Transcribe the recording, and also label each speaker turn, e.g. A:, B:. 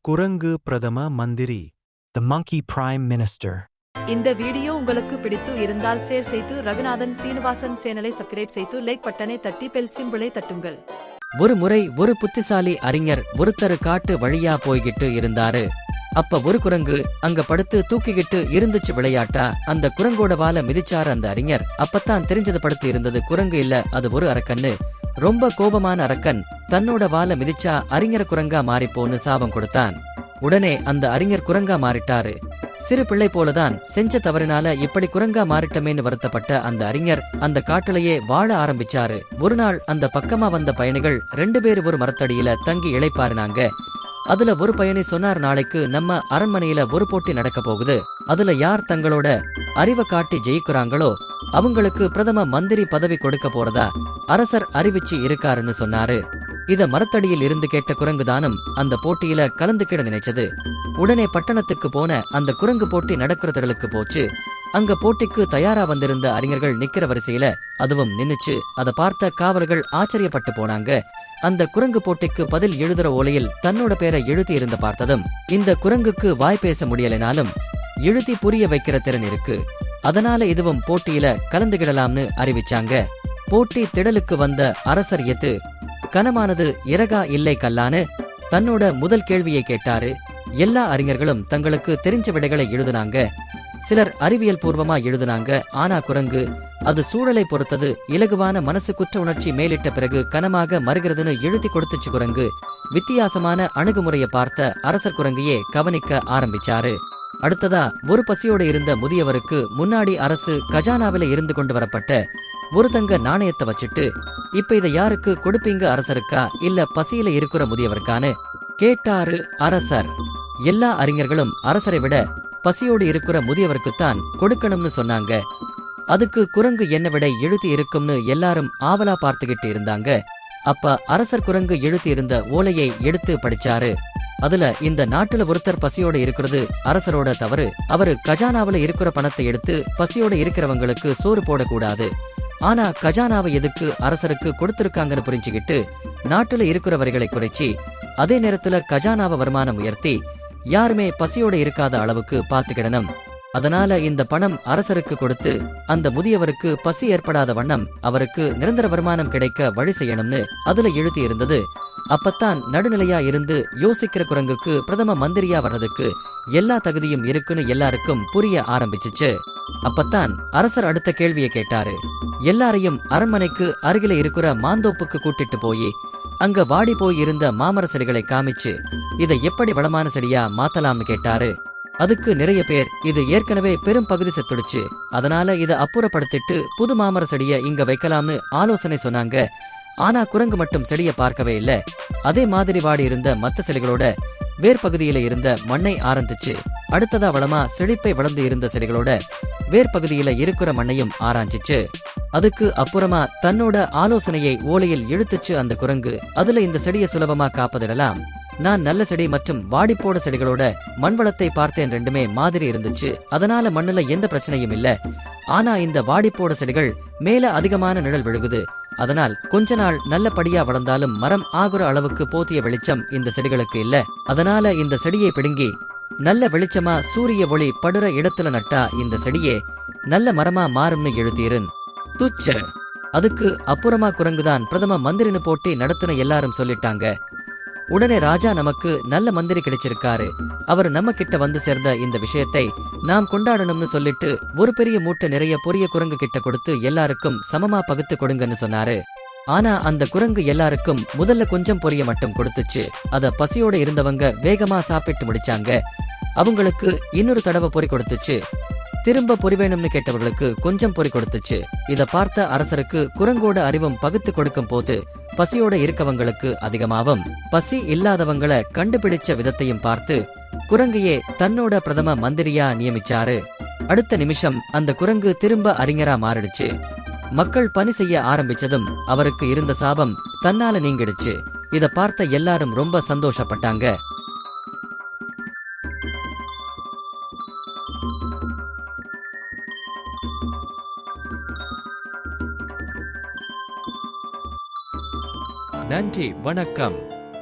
A: குரங்கு பிரதம மந்திரி.
B: The monkey prime minister.
C: இந்த வீடியோ உங்களுக்கு பிடித்து இருந்தால் ஷேர் செய்து ரகுநாதன் சீனிவாசன் சேனலை சப்ஸ்கிரைப் செய்து லைக் பட்டனை தட்டி பெல் சிம்பிளை தட்டுங்கள்.
D: ஒரு முறை ஒரு புத்திசாலி அறிஞர் ஒருத்தரு காட்டு வழியா போய்கிட்டு இருந்தாரு. அப்ப ஒரு குரங்கு அங்க படுத்து தூக்கிக்கிட்டு இருந்துச்சு. விளையாட்டா அந்த குரங்கோட வால மிதிச்சாரு அந்த அறிஞர். அப்பத்தான் தெரிஞ்சது படுத்து இருந்தது குரங்கு இல்ல, அது ஒரு அரக்கன்னு. ரொம்ப கோபமான அரக்கன் தன்னோட வால மிதிச்சா அறிஞர் குரங்கா மாறிப்போன்னு சாபம் கொடுத்தான். உடனே அந்த அறிஞர் குரங்கா மாறிட்டாரு. சிறு பிள்ளை போலதான் செஞ்ச தவறினால இப்படி குரங்கா மாறிட்டமேன்னு வருத்தப்பட்ட அந்த அறிஞர் அந்த காட்டுலயே வாழ ஆரம்பிச்சாரு. ஒரு நாள் அந்த பக்கமா வந்த பயணிகள் 2 பேரு ஒரு மரத்தடியில தங்கி இளைப்பாருனாங்க. அதுல ஒரு பயணி சொன்னார், நாளைக்கு நம்ம அரண்மனையில ஒரு போட்டி நடக்க போகுது. அதுல யார் தங்களோட அறிவை காட்டி ஜெயிக்கிறாங்களோ அவங்களுக்கு பிரதம மந்திரி பதவி கொடுக்க போறதா அரசர் அறிவிச்சு இருக்காருன்னு சொன்னாரு. இத மரத்தடியில் இருந்து கேட்ட குரங்குதானும் அந்த போட்டியில கலந்துக்கிட நினைச்சது. உடனே பட்டணத்துக்கு போன அந்த குரங்கு போட்டி நடக்கிறதுகளுக்கு போச்சு. அங்க போட்டிக்கு தயாரா வந்திருந்த அறிஞர்கள் நிக்கிற வரிசையில அதுவும் நின்னுச்சு. அதை பார்த்த காவலர்கள் ஆச்சரியப்பட்டு போனாங்க. அந்த குரங்கு போட்டிக்கு பதில் எழுதுற ஓலையில் தன்னோட பேரை எழுதி இருந்த பார்த்ததும் இந்த குரங்குக்கு வாய் பேச முடியலைனாலும் எழுதி புரிய வைக்கிற திறன் இருக்கு, அதனால இதுவும் போட்டியில கலந்துகிடலாம்னு அறிவிச்சாங்க. போட்டி திடலுக்கு வந்த அரசர் எத்து கனமானது இறகா இல்லை கல்லான்னு தன்னோட முதல் கேள்வியை கேட்டாரு. எல்லா அறிஞர்களும் தங்களுக்கு தெரிஞ்ச விடைகளை எழுதுனாங்க. சிலர் அறிவியல் பூர்வமா எழுதுனாங்க. ஆனா குரங்கு அது சூழலை பொறுத்தது, இலகுவான மனசு குற்ற உணர்ச்சி மேலிட்ட பிறகு கனமாக மறுகிறதுன்னு எழுதி கொடுத்துச்சு. குரங்கு வித்தியாசமான அணுகுமுறையை பார்த்த அரசர் குரங்கையே கவனிக்க ஆரம்பிச்சாரு. அடுத்ததா ஒரு பசியோட இருந்த முதியவருக்கு முன்னாடி அரசு கஜானாவில இருந்து கொண்டு வரப்பட்ட ஒரு தங்க நாணயத்தை வச்சுட்டு, இப்ப இதை யாருக்கு கொடுப்பீங்க, அரசருக்கா இல்ல பசியில இருக்கிற முதியவருக்கான்னு கேட்டாரு அரசர். எல்லா அறிஞர்களும் அரசரை விட பசியோடு இருக்கிற முதியவருக்குத்தான் கொடுக்கணும்னு சொன்னாங்க. அதுக்கு குரங்கு என்ன விடை எழுதி இருக்கும்னு எல்லாரும் ஆவலா பார்த்துக்கிட்டு இருந்தாங்க. அப்ப அரசர் குரங்கு எழுதி இருந்த ஓலையை எடுத்து படிச்சாரு. அதுல இந்த நாட்டுல ஒருத்தர் பசியோட இருக்கிறது அரசரோட தவறு. அவரு கஜானாவில இருக்கிற பணத்தை எடுத்து பசியோட இருக்கிறவங்களுக்கு சோறு போடக்கூடாது. ஆனா கஜானாவை எதுக்கு அரசருக்கு கொடுத்திருக்காங்கன்னு புரிஞ்சுக்கிட்டு நாட்டுல இருக்கிறவர்களை குறைச்சி அதே நேரத்துல கஜானாவை வருமானம் உயர்த்தி யாருமே பசியோட இருக்காத அளவுக்கு பாத்துக்கிடணும். அதனால இந்த பணம் அரசருக்கு கொடுத்து அந்த முதியவருக்கு பசி ஏற்படாத வண்ணம் அவருக்கு நிரந்தர வருமானம் கிடைக்க வழி செய்யணும்னு அதுல எழுதி இருந்தது. அப்பத்தான் நடுநிலையா இருந்து யோசிக்கிற குரங்குக்கு பிரதம மந்திரியா வர்றதுக்கு எல்லா தகுதியும் இருக்குன்னு எல்லாருக்கும் புரிய ஆரம்பிச்சுச்சு. அப்பத்தான் அரசர் அடுத்த கேள்வியை கேட்டாரு. எல்லாரையும் அரண்மனைக்கு அருகில இருக்கிற மாந்தோப்புக்கு கூட்டிட்டு போய் அங்க வாடி போய் இருந்த மாமர செடிகளை காமிச்சு இதை எப்படி வளமான செடியா மாத்தலாம்னு கேட்டாரு. அதுக்கு நிறைய பேர் இது ஏற்கனவே பெரும் பகுதி செத்துடுச்சு, அதனால இதை அப்புறப்படுத்திட்டு புது மாமர செடிய இங்க வைக்கலாம்னு ஆலோசனை சொன்னாங்க. ஆனா குரங்கு மட்டும் செடியை பார்க்கவே இல்ல. அதே மாதிரி வாடி இருந்த மத்த செடிகளோட வேர் பகுதியில இருந்த மண்ணை ஆரம்பிச்சு அடுத்ததா வளமா செழிப்பை வளர்ந்து இருந்த செடிகளோட வேர் பகுதியில இருக்கிற மண்ணையும் ஆராய்ச்சிச்சு. அதுக்கு அப்புறமா தன்னோட ஆலோசனையை ஓலையில் இழுத்துச்சு அந்த குரங்கு. அதுல இந்த செடியை சுலபமா காப்பதிடலாம். நான் நல்ல செடி மற்றும் வாடிப்போட செடிகளோட மண் வளத்தை பார்த்தேன், ரெண்டுமே மாதிரி இருந்துச்சு. அதனால மண்ணுல எந்த பிரச்சனையும் இல்ல. ஆனா இந்த வாடிப்போட செடிகள் மேல அதிகமான நிழல் விழுகுது. அதனால் கொஞ்ச நாள் நல்லபடியா வளர்ந்தாலும் மரம் ஆகுற அளவுக்கு போதிய வெளிச்சம் இந்த செடிகளுக்கு இல்ல. அதனால இந்த செடியை பிடுங்கி நல்ல வெளிச்சமா சூரிய ஒளி படுற இடத்துல நட்டா இந்த செடியே நல்ல மரமா மாறும்னு எழுதியிருன். துச்ச அதுக்கு அப்புறமா குரங்குதான் பிரதம மந்திரின்னு போட்டி நடத்தின எல்லாரும் சொல்லிட்டாங்க. உடனே ராஜா நமக்கு நல்ல மந்திரி கிடைச்சிருக்காரு, அவர் நம்ம கிட்ட வந்து சேர்ந்த இந்த விஷயத்தை நாம் கொண்டாடணும்னு சொல்லிட்டு ஒரு பெரிய மூட்டை நிறைய பொரிய குரங்கு கிட்ட கொடுத்து எல்லாருக்கும் சமமா பகுத்து கொடுங்கன்னு சொன்னாரு. ஆனா அந்த குரங்கு எல்லாருக்கும் முதல்ல கொஞ்சம் பொரிய மட்டும் கொடுத்துச்சு. அத பசியோட இருந்தவங்க வேகமா சாப்பிட்டு முடிச்சாங்க. அவங்களுக்கு இன்னொரு தடவை பொறி கொடுத்துச்சு. திரும்ப பொறி வேணும்னு கேட்டவர்களுக்கு கொஞ்சம் பொறி கொடுத்துச்சு. இத பார்த்த அரசருக்கு குரங்கோட அறிவும் பகுத்து கொடுக்கும் போது பசியோட இருக்கவங்களுக்கு அதிகமாவும் பசி இல்லாதவங்களை கண்டுபிடிச்ச விதத்தையும் பார்த்து குரங்கையே தன்னோட பிரதம மந்திரியா நியமிச்சாரு. அடுத்த நிமிஷம் அந்த குரங்கு திரும்ப அறிஞரா மாறிடுச்சு. மக்கள் பணி செய்ய ஆரம்பிச்சதும் அவருக்கு இருந்த சாபம் தன்னால நீங்கிடுச்சு. இத பார்த்த எல்லாரும் ரொம்ப சந்தோஷப்பட்டாங்க.
A: நன்றி, வணக்கம்.